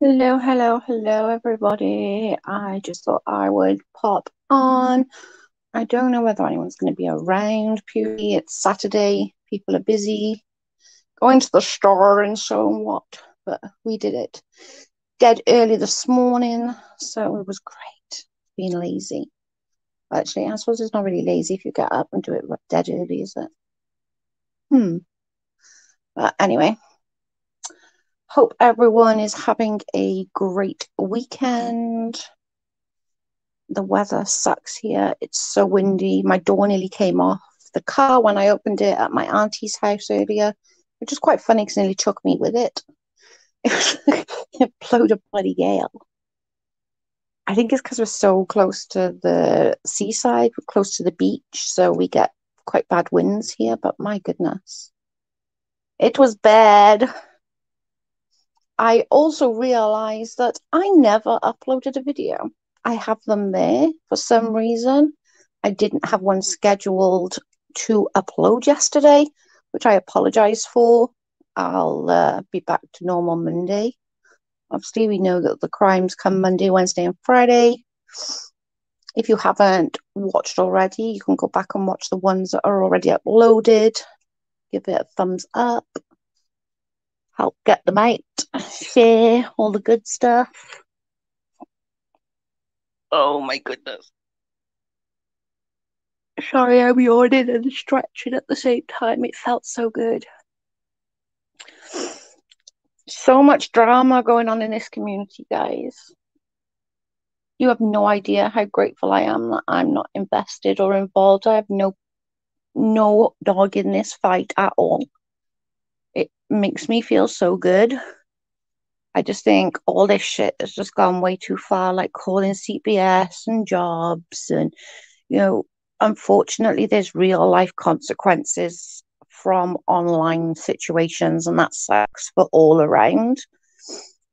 Hello, hello, hello, everybody. I just thought I would pop on. I don't know whether anyone's going to be around, purely. It's Saturday. People are busy going to the store and so on what, but we did it dead early this morning, so it was great. Being lazy. Actually, I suppose it's not really lazy if you get up and do it dead early, is it? Hmm. But anyway, hope everyone is having a great weekend. The weather sucks here. It's so windy. My door nearly came off the car when I opened it at my auntie's house earlier, which was quite funny because it nearly took me with it. It blowed a bloody gale. I think it's because we're so close to the seaside, we're close to the beach, so we get quite bad winds here, but my goodness. It was bad. I also realized that I never uploaded a video. I have them there for some reason. I didn't have one scheduled to upload yesterday, which I apologize for. I'll be back to normal Monday. Obviously, we know that the crimes come Monday, Wednesday, and Friday. If you haven't watched already, you can go back and watch the ones that are already uploaded. Give it a thumbs up. Help get them out. Share all the good stuff. Oh my goodness. Sorry, I'm yawning and stretching at the same time. It felt so good. So much drama going on in this community, guys. You have no idea how grateful I am that I'm not invested or involved. I have no dog in this fight at all. It makes me feel so good. I just think all this shit has just gone way too far, like calling CPS and jobs. And, unfortunately, there's real life consequences from online situations, and that sucks for all around.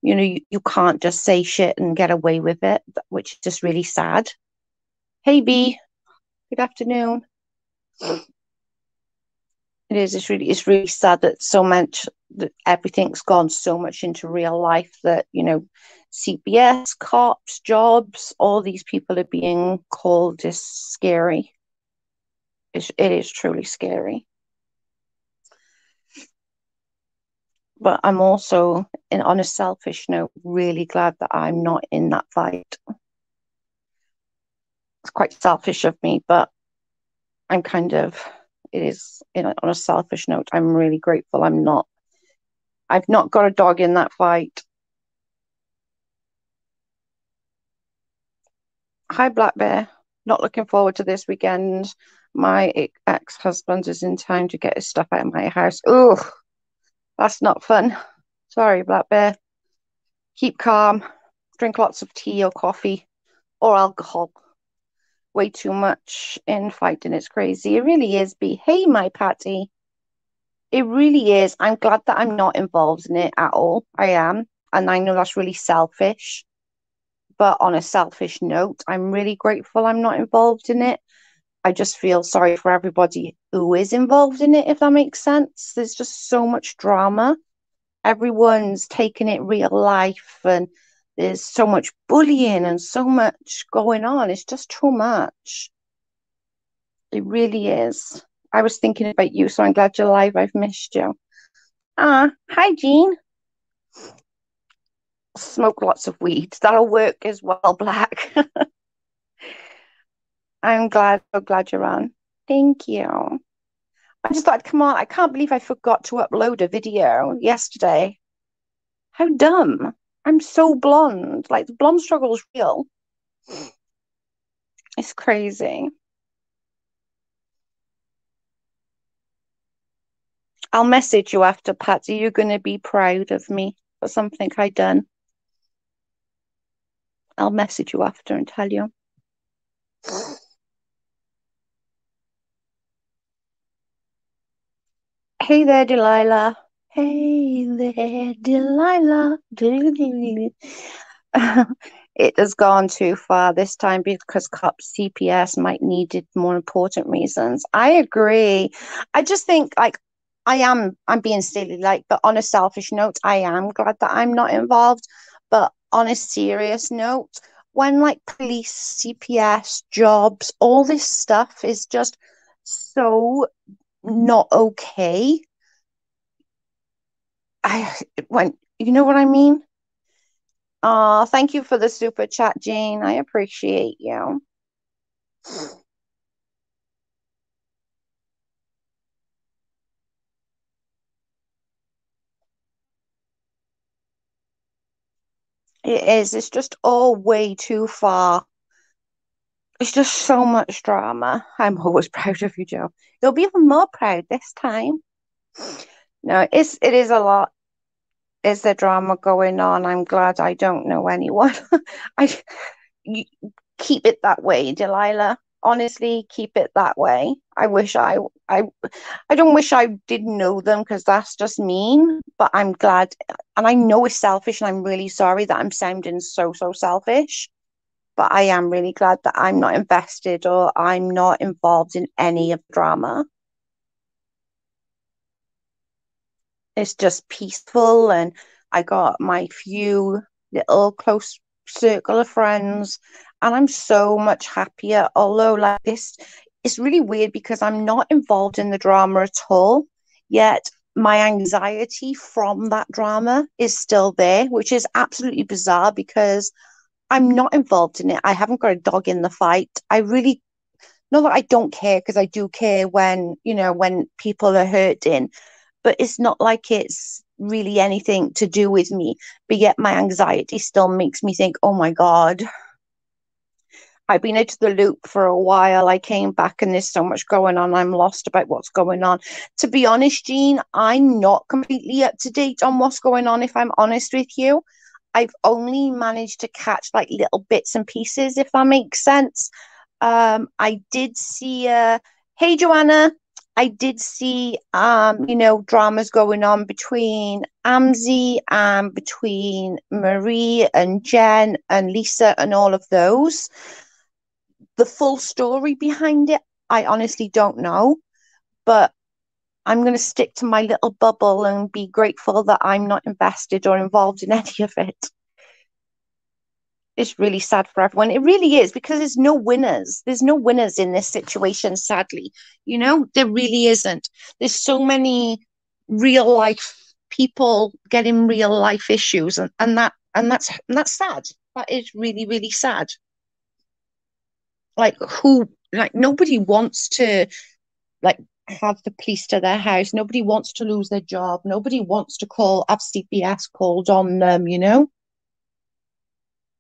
You can't just say shit and get away with it, which is just really sad. Hey, B, good afternoon. It's really sad that so much that everything's gone so much into real life that CPS, cops, jobs, all these people are being called is scary. It is truly scary. But I'm also, on a selfish note, really glad that I'm not in that fight. It's quite selfish of me, but I'm kind of, it is, on a selfish note, I'm really grateful I've not got a dog in that fight. Hi, Black Bear. Not looking forward to this weekend. My ex-husband is in town to get his stuff out of my house. Oh, that's not fun. Sorry, Black Bear. Keep calm. Drink lots of tea or coffee or alcohol. Way too much infighting. It's crazy. It really is, B. Hey, my Patty. It really is. I'm glad that I'm not involved in it at all. I am. And I know that's really selfish. But on a selfish note, I'm really grateful I'm not involved in it. I just feel sorry for everybody who is involved in it, if that makes sense. There's just so much drama. Everyone's taking it real life, and there's so much bullying and so much going on. It's just too much. It really is. I was thinking about you, so I'm glad you're alive. I've missed you. Hi, Jean. Smoke lots of weed. That'll work as well, Black. So glad you're on. Thank you. I just thought, come on, I can't believe I forgot to upload a video yesterday. How dumb. I'm so blonde. Like, the blonde struggle is real. It's crazy. I'll message you after, Patsy. You're going to be proud of me for something I done. I'll message you after and tell you. Hey there, Delilah. Hey there, Delilah. It has gone too far this time because cops CPS might needed more important reasons. I agree. I just think like I'm being silly, like, but on a selfish note, I am glad that I'm not involved. But on a serious note, when like police, CPS, jobs, all this stuff is just so not okay. I when you know what I mean? Thank you for the super chat, Jane. I appreciate you. It is. It's just all way too far. It's just so much drama. I'm always proud of you, Joe. You'll be even more proud this time. No, it is a lot. Is there drama going on? I'm glad I don't know anyone. I you, keep it that way, Delilah. Honestly, keep it that way. I I don't wish I didn't know them because that's just mean, but I'm glad and I know it's selfish and I'm really sorry that I'm sounding so selfish, but I am really glad that I'm not invested or I'm not involved in any of the drama. It's just peaceful and I got my few little close circle of friends and I'm so much happier. Although like this it's really weird because I'm not involved in the drama at all, yet my anxiety from that drama is still there, which is absolutely bizarre because I'm not involved in it. I haven't got a dog in the fight. I really not that I don't care because I do care when, when people are hurting, but it's not like it's really anything to do with me. But yet my anxiety still makes me think, oh my God, I've been out of the loop for a while. I came back and there's so much going on. I'm lost about what's going on. To be honest, Jean, I'm not completely up to date on what's going on, if I'm honest with you. I've only managed to catch like little bits and pieces, if that makes sense. I did see hey Joanna, I did see dramas going on between Amzi and between Marie and Jen and Lisa and all of those. The full story behind it, I honestly don't know, but I'm going to stick to my little bubble and be grateful that I'm not invested or involved in any of it. It's really sad for everyone. It really is because there's no winners. There's no winners in this situation, sadly. There really isn't. There's so many real life people getting real life issues and that's sad. That is really, really sad. Like nobody wants to like have the police to their house. Nobody wants to lose their job. Nobody wants to have CPS called on them.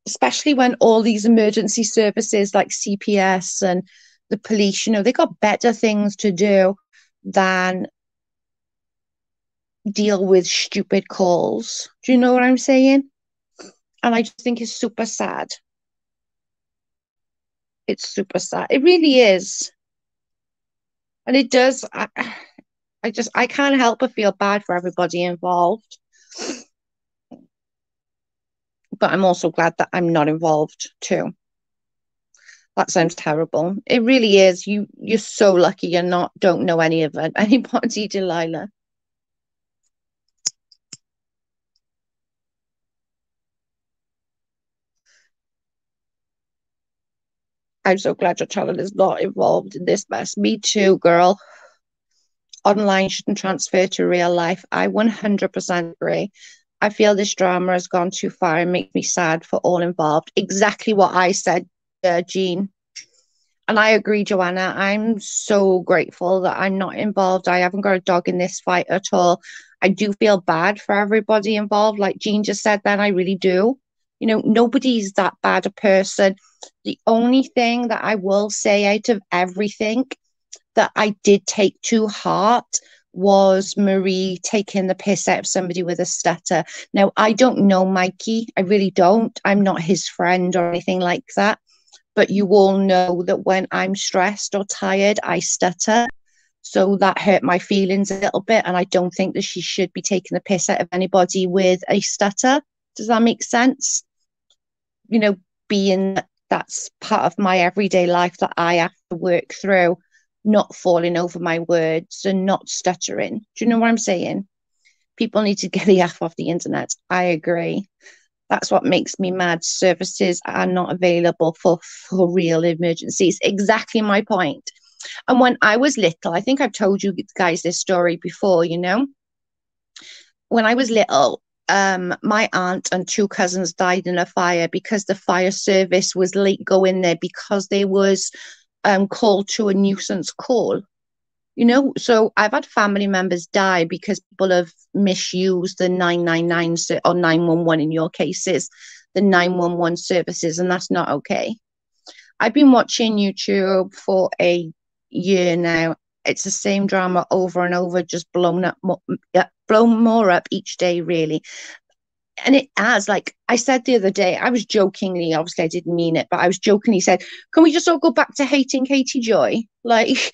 Especially when all these emergency services like CPS and the police, they got better things to do than deal with stupid calls. Do you know what I'm saying? And I just think it's super sad. It's super sad. It really is. And it does. I can't help but feel bad for everybody involved. But I'm also glad that I'm not involved too. That sounds terrible. It really is. You're so lucky you're don't know any of it. Anybody, Delilah. I'm so glad your child is not involved in this mess. Me too, girl. Online shouldn't transfer to real life. I 100% agree. I feel this drama has gone too far and makes me sad for all involved. Exactly what I said, Jean. And I agree, Joanna. I'm so grateful that I'm not involved. I haven't got a dog in this fight at all. I do feel bad for everybody involved. Like Jean just said, then I really do. Nobody's that bad a person. The only thing that I will say out of everything that I did take to heart was Marie taking the piss out of somebody with a stutter. Now, I don't know Mikey. I really don't. I'm not his friend or anything like that. But you all know that when I'm stressed or tired, I stutter. So that hurt my feelings a little bit. And I don't think that she should be taking the piss out of anybody with a stutter. Does that make sense? Being that's part of my everyday life that I have to work through, not falling over my words and not stuttering. Do you know what I'm saying? People need to get the F off the internet. I agree. That's what makes me mad. Services are not available for real emergencies. Exactly my point. And when I was little, I think I've told you guys this story before, when I was little, my aunt and two cousins died in a fire because the fire service was late going there because they was called to a nuisance call. So I've had family members die because people have misused the 999 or 911 in your cases, the 911 services, and that's not okay. I've been watching YouTube for a year now. It's the same drama over and over, just blown more up each day, really. And it has, like I said the other day, I was jokingly, obviously I didn't mean it, but I was jokingly said, can we just all go back to hating Katie Joy? Like,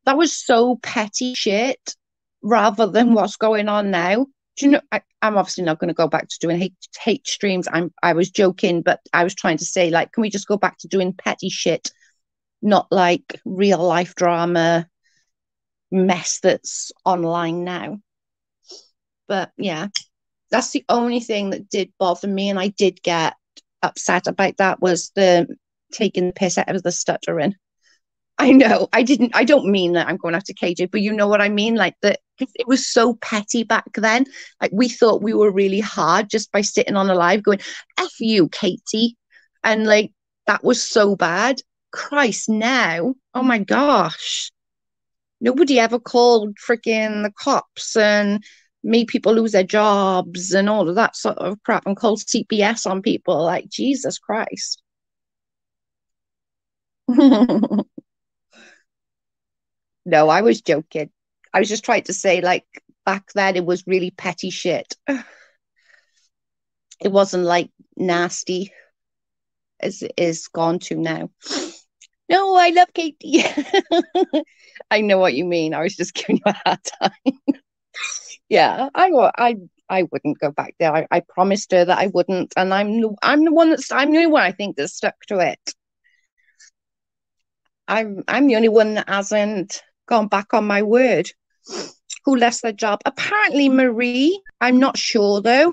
that was so petty shit rather than what's going on now. Do you know, I'm obviously not going to go back to doing hate streams. I was joking, but I was trying to say, like, can we just go back to doing petty shit, not like real life drama mess that's online now? But yeah, that's the only thing that did bother me, and I did get upset about that, was the taking the piss out of the stuttering. I know I don't mean that I'm going after KJ, but you know what I mean? Like that it was so petty back then. Like we thought we were really hard just by sitting on a live going, F you, Katie. And like that was so bad. Christ, now, oh my gosh. Nobody ever called freaking the cops and made people lose their jobs and all of that sort of crap and called CPS on people. Like, Jesus Christ. No, I was joking. I was just trying to say, like, back then it was really petty shit. It wasn't like nasty as it is gone to now. No, I love Katie. I know what you mean. I was just giving you a hard time. Yeah, I wouldn't go back there. I promised her that I wouldn't, and I'm the only one I think that's stuck to it. I'm the only one that hasn't gone back on my word. Who lost their job? Apparently Marie. I'm not sure though.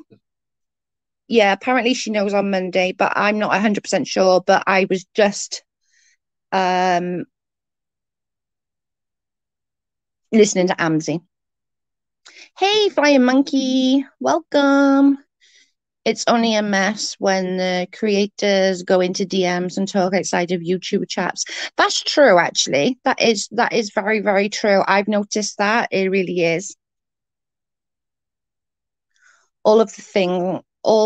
Yeah, apparently she knows on Monday, but I'm not 100% sure. But I was just um listening to Amzi. Hey, Flying Monkey, welcome. It's only a mess when the creators go into DMs and talk outside of YouTube chats. That's true, actually. That is very, very true. I've noticed that. It really is. All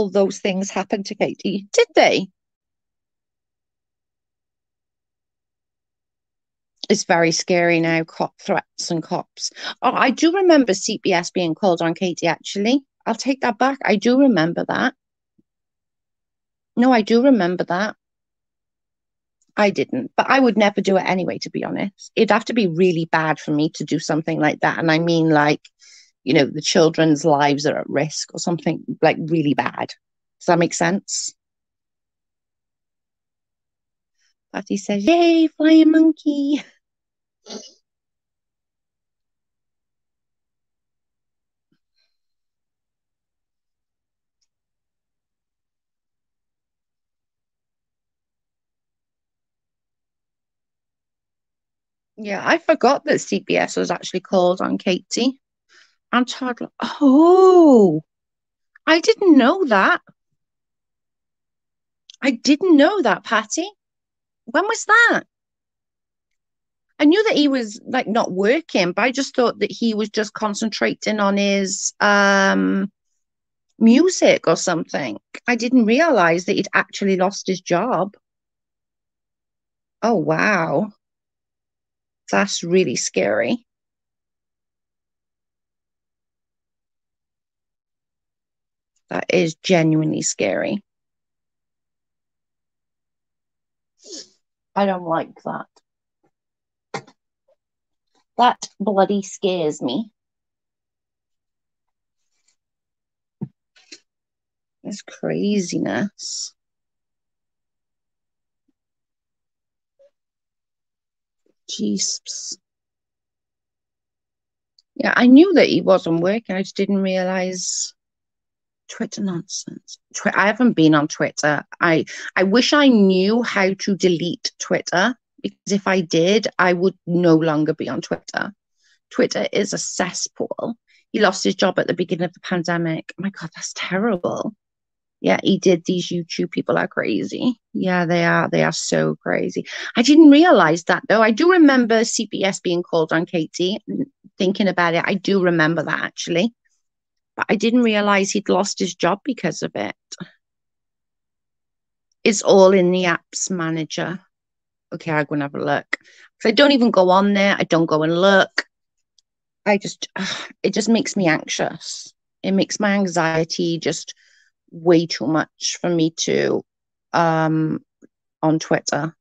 those things happened to Katie. Did they? It's very scary now, cop threats and cops. Oh, I do remember CPS being called on Katie, actually. I'll take that back. I do remember that. No, I do remember that. I didn't, but I would never do it anyway, to be honest. It'd have to be really bad for me to do something like that. And I mean, like, the children's lives are at risk or something like really bad. Does that make sense? Patty says, yay, flying monkey. Yeah, I forgot that CPS was actually called on Katie and Toddler. Oh, I didn't know that. I didn't know that, Patty. When was that? I knew that he was like not working, but I just thought that he was just concentrating on his music or something. I didn't realize that he'd actually lost his job. Oh, wow. That's really scary. That is genuinely scary. I don't like that. That bloody scares me. It's craziness. Jeez. Yeah, I knew that he wasn't working. I just didn't realize Twitter nonsense. I haven't been on Twitter. I wish I knew how to delete Twitter because if I did, I would no longer be on Twitter. Twitter is a cesspool. He lost his job at the beginning of the pandemic. Oh my God, that's terrible. Yeah, he did. These YouTube people are crazy. Yeah, they are. They are so crazy. I didn't realize that though. I do remember CPS being called on Katie. Thinking about it, I do remember that actually. But I didn't realize he'd lost his job because of it. It's all in the apps manager. Okay, I'm gonna have a look. Because I don't even go on there. I don't go and look. I just, it just makes me anxious. It makes my anxiety just way too much for me to um on Twitter.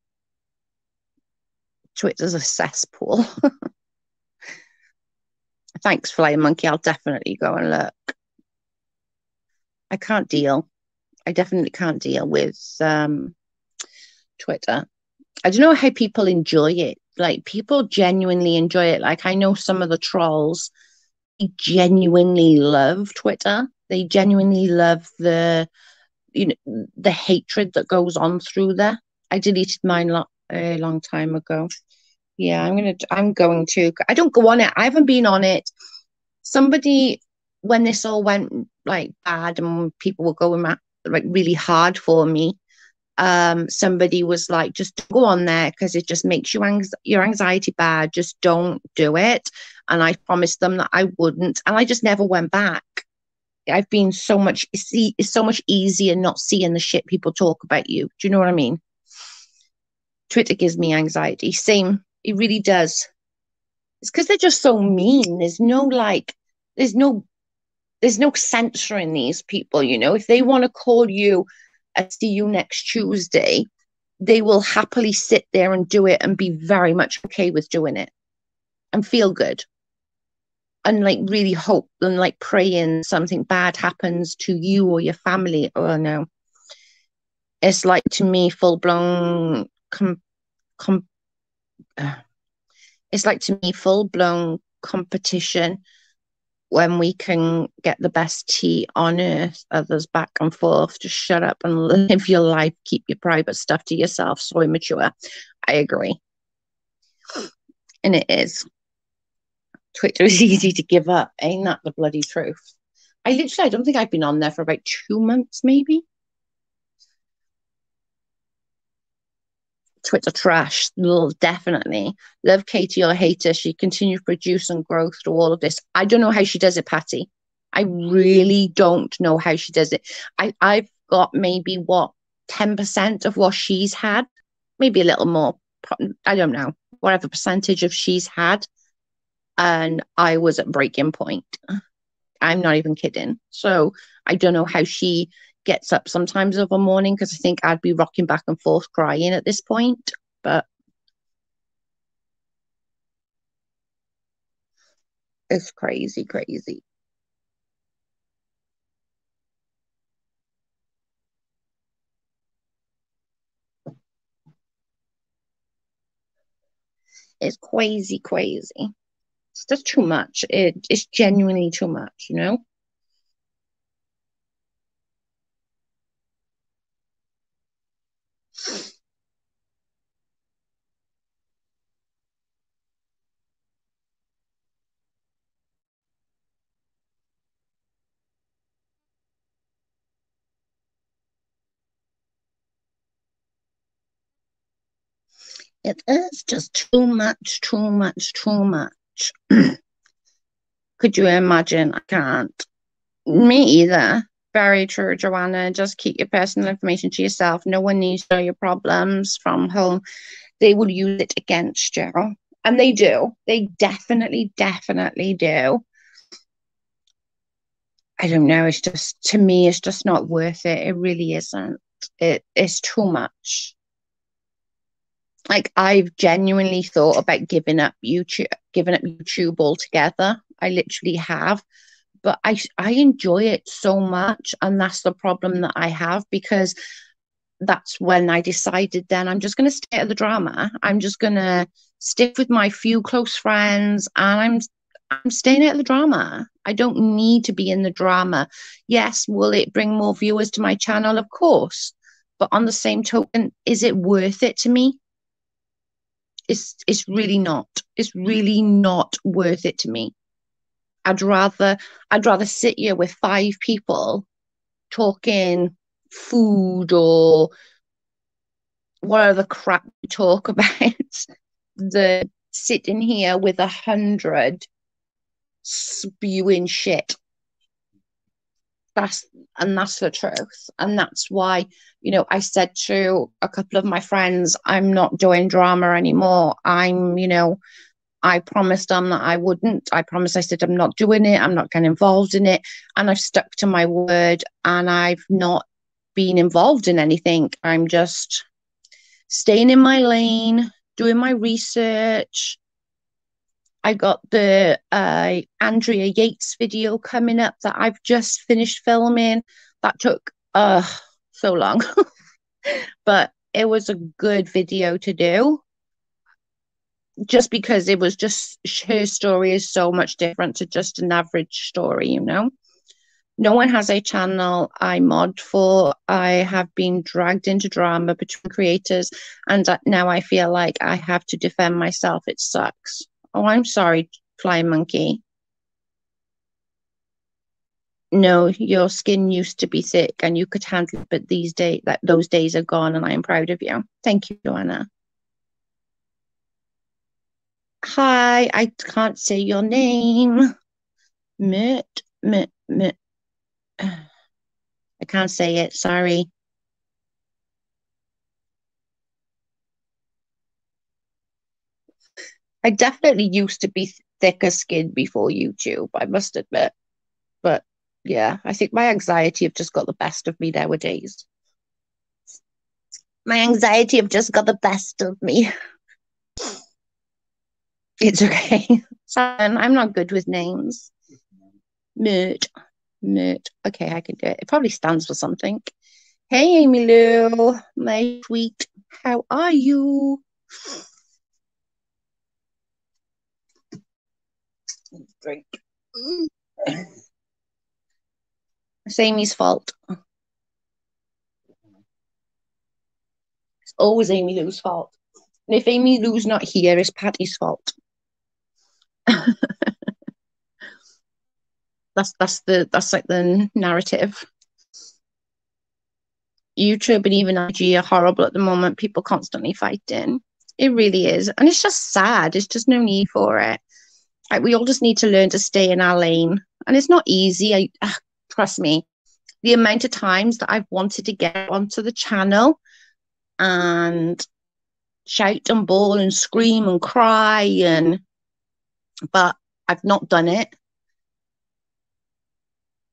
Twitter's a cesspool. Thanks, Flying Monkey. I'll definitely go and look. I can't deal. I definitely can't deal with Twitter. I don't know how people enjoy it. Like people genuinely enjoy it. Like I know some of the trolls genuinely love Twitter. They genuinely love the hatred that goes on through there. I deleted mine a long time ago. Yeah, I'm going to. I don't go on it. I haven't been on it. Somebody when this all went like bad and people were going like really hard for me, somebody was like, just go on there because it just makes your anxiety bad. Just don't do it. And I promised them that I wouldn't, and I just never went back. I've been so much, see, it's so much easier not seeing the shit people talk about you. Do you know what I mean? Twitter gives me anxiety. Same, it really does. It's because they're just so mean. There's no there's no censoring these people, you know. If they want to call you and see you next Tuesday, they will happily sit there and do it and be very much okay with doing it and feel good and like really hope and like praying something bad happens to you or your family. Oh no. It's like to me full blown com- uh, it's like to me full blown competition when we can get the best tea on earth, others back and forth. Just shut up and live your life. Keep your private stuff to yourself. So immature. I agree. And it is. Twitter is easy to give up. Ain't that the bloody truth? I don't think I've been on there for about 2 months, maybe. Twitter trash, definitely. Love Katie or hate her. She continues to produce and grow through all of this. I don't know how she does it, Patty. I really don't know how she does it. I've got maybe what 10% of what she's had, maybe a little more. I don't know, whatever percentage of she's had, and I was at breaking point. I'm not even kidding. So I don't know how she gets up sometimes of a morning because I think I'd be rocking back and forth crying at this point. But it's crazy, crazy. It's crazy, crazy. It's just too much. It's genuinely too much, you know? It is just too much, too much, too much. Could you imagine? I can't. Me either. Very true, Joanna. Just keep your personal information to yourself. No one needs to know your problems from home. They will use it against you. And they do. They definitely, definitely do. I don't know. It's just, to me, it's just not worth it. It really isn't. It's too much. Like I've genuinely thought about giving up YouTube altogether. I literally have, but I enjoy it so much, and that's the problem that I have because that's when I decided then I'm just going to stay out of the drama. I'm just going to stick with my few close friends, and I'm staying out of the drama. I don't need to be in the drama. Yes, will it bring more viewers to my channel? Of course. But on the same token, is it worth it to me? It's really not. It's really not worth it to me. I'd rather sit here with five people talking food or what other crap we talk about than sitting here with 100 spewing shit. That's the truth. And that's why, I said to a couple of my friends, I'm not doing drama anymore. I promised them that I wouldn't. I said I'm not doing it. I'm not getting involved in it. And I've stuck to my word and I've not been involved in anything. I'm just staying in my lane, doing my research. I got the Andrea Yates video coming up that I've just finished filming. That took so long, but it was a good video to do. Just because it was just her story is so much different to just an average story, No one has a channel I mod for. I have been dragged into drama between creators, and now I feel like I have to defend myself. It sucks. Oh, I'm sorry, Flying Monkey. No, your skin used to be thick and you could handle it, but those days are gone, and I am proud of you. Thank you, Joanna. Hi, I can't say your name. Mert, Mert, Mert. I can't say it, sorry. I definitely used to be thicker skinned before YouTube, I must admit. But yeah, I think my anxiety have just got the best of me nowadays. My anxiety have just got the best of me. It's okay. I'm not good with names. Mert. Mert. Okay, I can do it. It probably stands for something. Hey, Amy Lou, my sweet. How are you? Drink. It's Amy's fault. It's always Amy Lou's fault. And if Amy Lou's not here, it's Patty's fault. That's like the narrative. YouTube and even IG are horrible at the moment. People constantly fighting. It really is. And it's just sad. There's just no need for it. Like, we all just need to learn to stay in our lane. And it's not easy. Trust me. The amount of times that I've wanted to get onto the channel and shout and bawl and scream and cry, but I've not done it.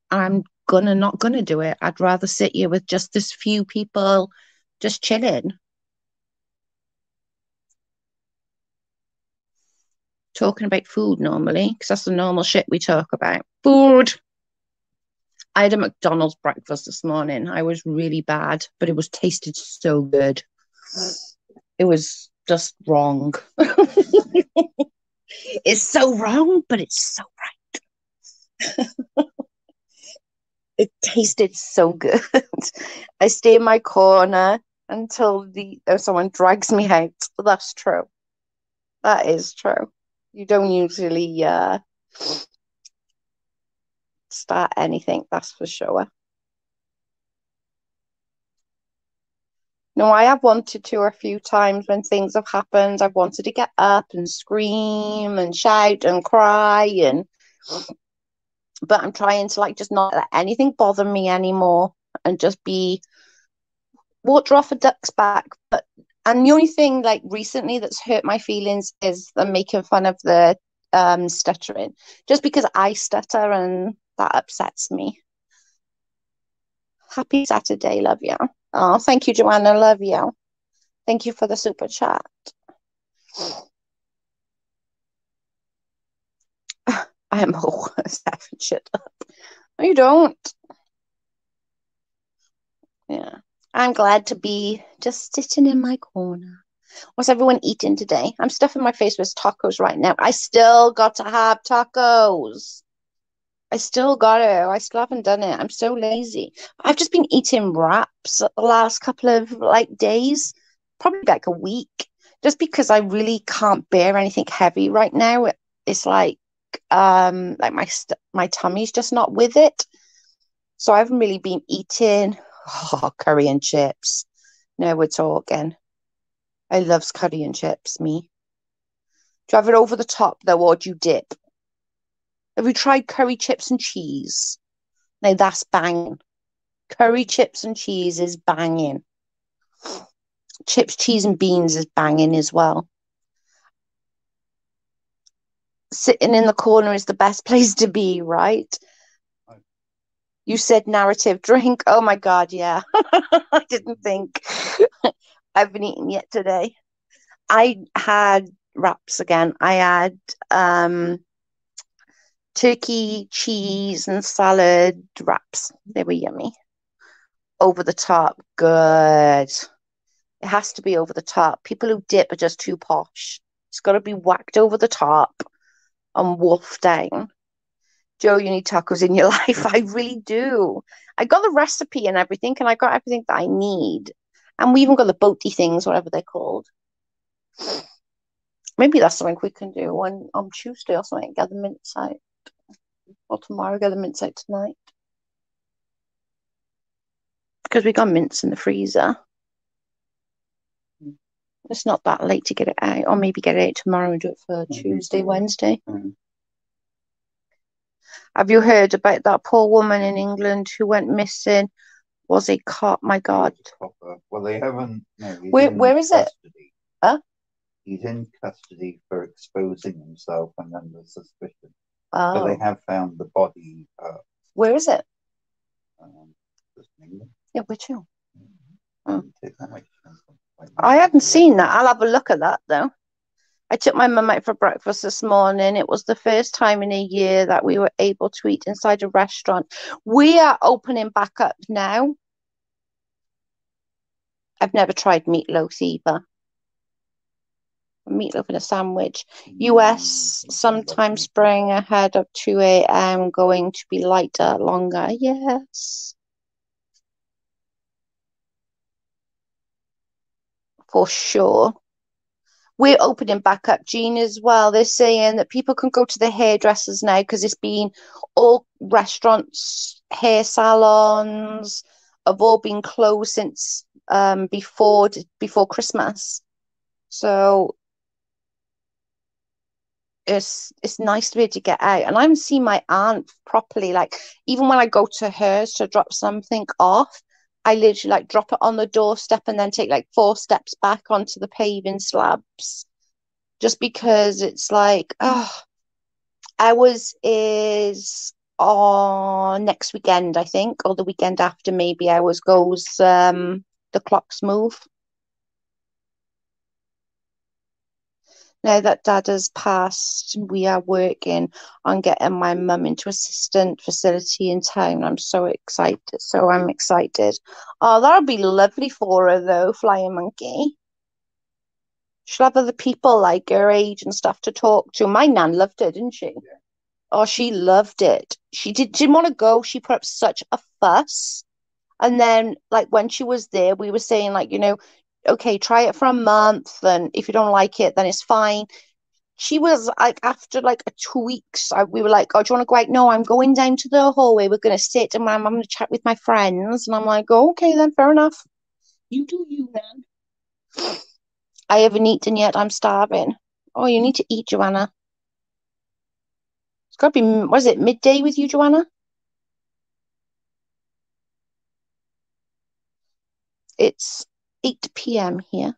I'm not gonna do it. I'd rather sit here with just this few people just chilling. Talking about food normally, because that's the normal shit we talk about. Food. I had a McDonald's breakfast this morning. I was really bad, but it was tasted so good. It was just wrong. It's so wrong, but it's so right. It tasted so good. I stay in my corner until someone drags me out. That's true. That is true. You don't usually start anything, that's for sure. No, I have wanted to a few times when things have happened. I've wanted to get up and scream and shout and cry, but I'm trying to just not let anything bother me anymore and just be water off a duck's back. And the only thing recently that's hurt my feelings is them making fun of the stuttering, just because I stutter and that upsets me. Happy Saturday, love you. Oh, thank you, Joanna, love you. Thank you for the super chat. I'm always having shit up. No, you don't. Yeah. I'm glad to be just sitting in my corner. What's everyone eating today? I'm stuffing my face with tacos right now. I still got to have tacos. I still got to. I still haven't done it. I'm so lazy. I've just been eating wraps the last couple of like days, probably like a week, just because I really can't bear anything heavy right now. It's like my tummy's just not with it. So I haven't really been eating curry and chips. Now we're talking. I loves curry and chips, me. Do you have it over the top though, or do you dip? Have you tried curry chips and cheese? Now that's banging. Curry chips and cheese is banging. Chips, cheese, and beans is banging as well. Sitting in the corner is the best place to be, right? You said narrative drink. Oh my God, yeah. I didn't think. I haven't eaten yet today. I had wraps again. I had turkey, cheese, and salad wraps. They were yummy. Over the top. Good. It has to be over the top. People who dip are just too posh. It's got to be whacked over the top and wolfed down. Joe, you need tacos in your life. I really do. I got the recipe and everything, and I got everything that I need. And we even got the boaty things, whatever they're called. Maybe that's something we can do on Tuesday or something. Get the mince out. Or tomorrow, get the mince out tonight. Because we got mince in the freezer. It's not that late to get it out. Or maybe get it out tomorrow and do it for Tuesday, Wednesday. Have you heard about that poor woman in England who went missing? Was a cop? My God. Well, they haven't. No, Where is it? Huh? He's in custody for exposing himself and under suspicion. Oh. But they have found the body. Where is it? England. Yeah, where to? Oh. I hadn't seen that. I'll have a look at that though. I took my mum out for breakfast this morning. It was the first time in a year that we were able to eat inside a restaurant. We are opening back up now. I've never tried meatloaf either. Meatloaf in a sandwich. US sometime spring ahead of 2 a.m. going to be lighter, longer. Yes. For sure. We're opening back up, Jean, as well. They're saying that people can go to the hairdressers now because it's been all restaurants, hair salons have all been closed since before Christmas. So it's nice to be able to get out. And I haven't seen my aunt properly. Like even when I go to hers to drop something off, I literally like drop it on the doorstep and then take like 4 steps back onto the paving slabs. Just because it's like, oh, ours is on next weekend, I think, or the weekend after maybe ours goes the clocks move. Now that Dad has passed, we are working on getting my mum into assistant facility in town. I'm so excited. So I'm excited. Oh, that'll be lovely for her though, Flying Monkey. She'll have other people like her age and stuff to talk to. My nan loved it, didn't she? Yeah. Oh, she loved it. She didn't want to go. She put up such a fuss. And then, like, when she was there, we were saying, like, okay, try it for a month. And if you don't like it, then it's fine. She was like, after like 2 weeks, we were like, oh, do you want to go out? No, I'm going down to the hallway. We're going to sit and I'm going to chat with my friends. And I'm like, oh, okay, then fair enough. You do you, then. I haven't eaten yet. I'm starving. Oh, you need to eat, Joanna. It's got to be, what is it, midday with you, Joanna? It's 8 p.m. here.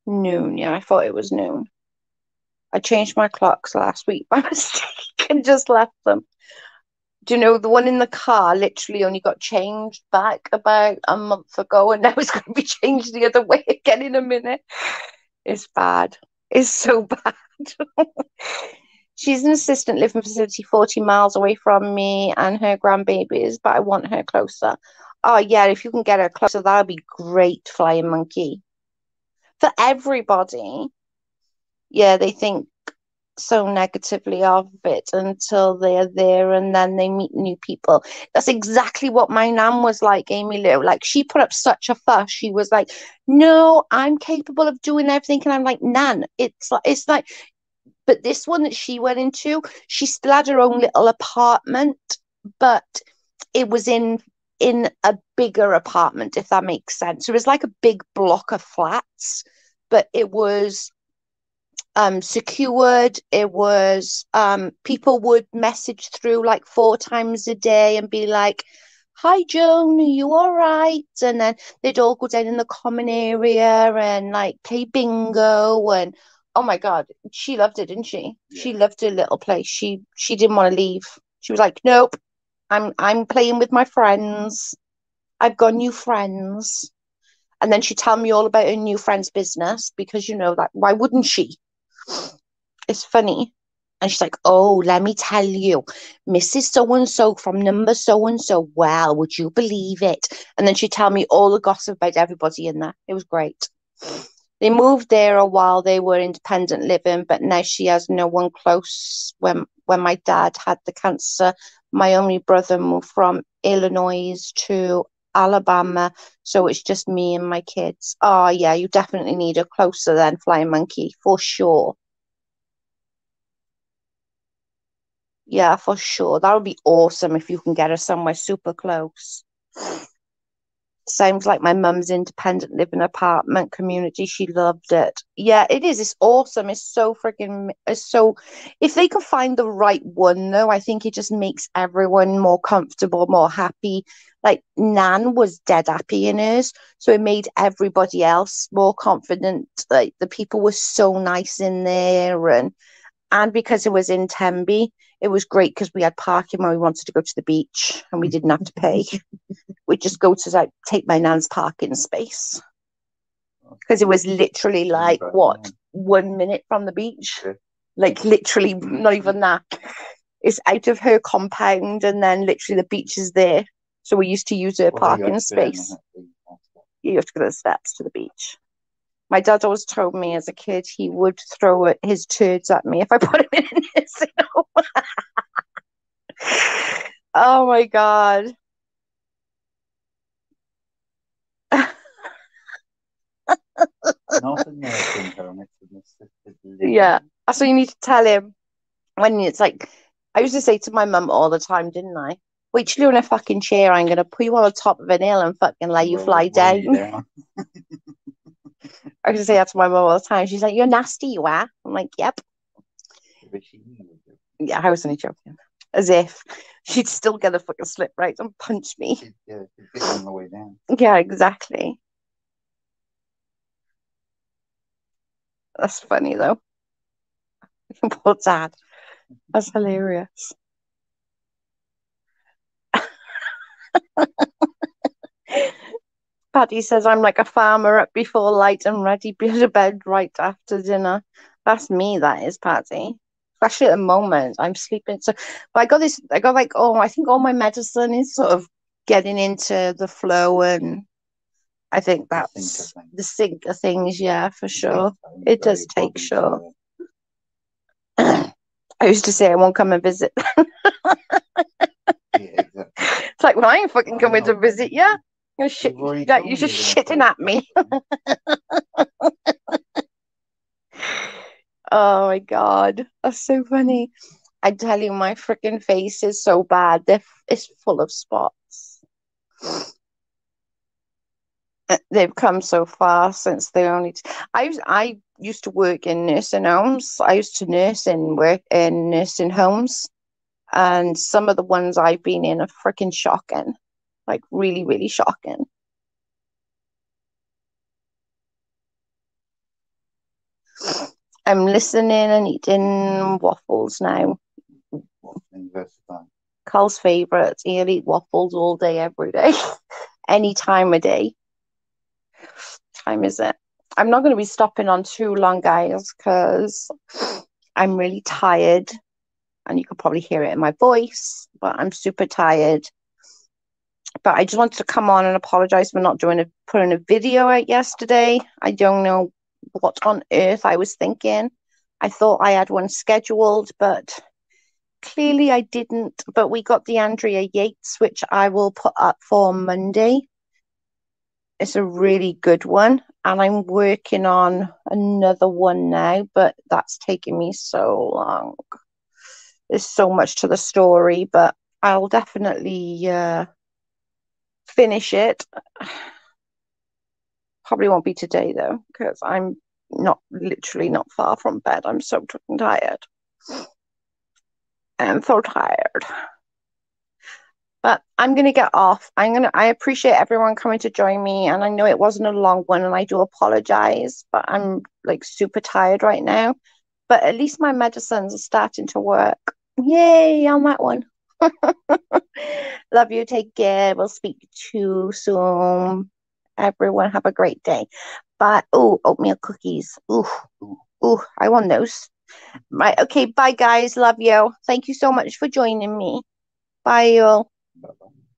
Noon, yeah, I thought it was noon. I changed my clocks last week by mistake and just left them. Do you know the one in the car literally only got changed back about a month ago and now it's going to be changed the other way again in a minute. It's bad. It's so bad. She's an assistant living facility 40 miles away from me and her grandbabies, but I want her closer. Oh, yeah, if you can get her closer, that would be great, Flying Monkey. For everybody. Yeah, they think so negatively of it until they're there and then they meet new people. That's exactly what my nan was like, Amy Lou. Like, she put up such a fuss. She was like, no, I'm capable of doing everything. And I'm like, Nan, it's like, but this one that she went into, she still had her own little apartment, but it was in a bigger apartment, if that makes sense. It was like a big block of flats, but it was secured. It was people would message through like 4 times a day and be like, hi Joan, are you all right? And then they'd all go down in the common area and like play bingo. And oh my god, she loved it, didn't she? Yeah. She loved her little place. She didn't want to leave. She was like, nope, I'm playing with my friends. I've got new friends. And then she'd tell me all about her new friend's business because you know that why wouldn't she? It's funny. And she's like, oh, let me tell you, Mrs. So and so from number so and so. Well, would you believe it? And then she'd tell me all the gossip about everybody in there. It was great. They moved there a while. They were independent living, but now she has no one close. When my dad had the cancer, my only brother moved from Illinois to Alabama. So it's just me and my kids. Oh, yeah, you definitely need her closer than Flying Monkey, for sure. Yeah, for sure. That would be awesome if you can get her somewhere super close. Sounds like my mum's independent living apartment community. She loved it. Yeah, it is. It's awesome. It's so freaking, it's so, if they can find the right one, though, I think it just makes everyone more comfortable, more happy. Like Nan was dead happy in hers. So it made everybody else more confident. Like the people were so nice in there. And because it was in Tembe, it was great because we had parking when we wanted to go to the beach and we didn't have to pay. We'd just go to like take my nan's parking space because it was literally like what 1 minute from the beach, like literally not even that. It's out of her compound and then literally the beach is there. So we used to use her parking space. You have to go to the steps to the beach. My dad always told me as a kid he would throw his turds at me if I put him in a nursing home. Oh my god. Not a nursing home, it's an assisted living. Yeah. So you need to tell him when it's like I used to say to my mum all the time, didn't I? Wait till you're in a fucking chair, I'm gonna put you on the top of an hill and fucking let you fly down. I used to say that to my mum all the time. She's like, you're nasty, you are. I'm like, yep. Yeah, I was only joking. As if she'd still get a fucking slip right and punch me. She'd get on the way down. Yeah, exactly. That's funny though. Poor dad. That's hilarious. Paddy says I'm like a farmer up before light and ready to bed right after dinner. That's me, that is, Paddy. Especially at the moment, I'm sleeping. So, but I got like, oh, I think all my medicine is sort of getting into the flow, and I think that's the sync of things, yeah, for sure. It does take sure. I used to say I won't come and visit. Yeah, exactly. It's like, well, I ain't fucking coming to visit you. You're just shitting at me. Oh my god, that's so funny. I tell you, my freaking face is so bad. It's full of spots. They've come so far since they only. I used to work in nursing homes. I used to work in nursing homes, and some of the ones I've been in are freaking shocking, like really, really shocking. I'm listening and eating waffles now. Carl's favourite. He'll eat waffles all day, every day, any time of day. What time is it? I'm not going to be stopping on too long, guys, because I'm really tired, and you could probably hear it in my voice, but I'm super tired. But I just wanted to come on and apologize for not putting a video out yesterday. I don't know what on earth I was thinking. I thought I had one scheduled, but clearly I didn't. But we got the Andrea Yates, which I will put up for Monday. It's a really good one. And I'm working on another one now, but that's taking me so long. There's so much to the story, but I'll definitely finish it. Probably won't be today though, because I'm literally not far from bed. I'm so fucking tired. I'm so tired. But I'm gonna get off. I appreciate everyone coming to join me, and I know it wasn't a long one, and I do apologize, but I'm like super tired right now. But at least my medicines are starting to work. Yay on that one. Love you. Take care. We'll speak to you soon. Everyone have a great day. Bye. Oh, oatmeal cookies. Ooh, ooh, I want those. Right. Okay. Bye, guys. Love you. Thank you so much for joining me. Bye, y'all. Bye-bye.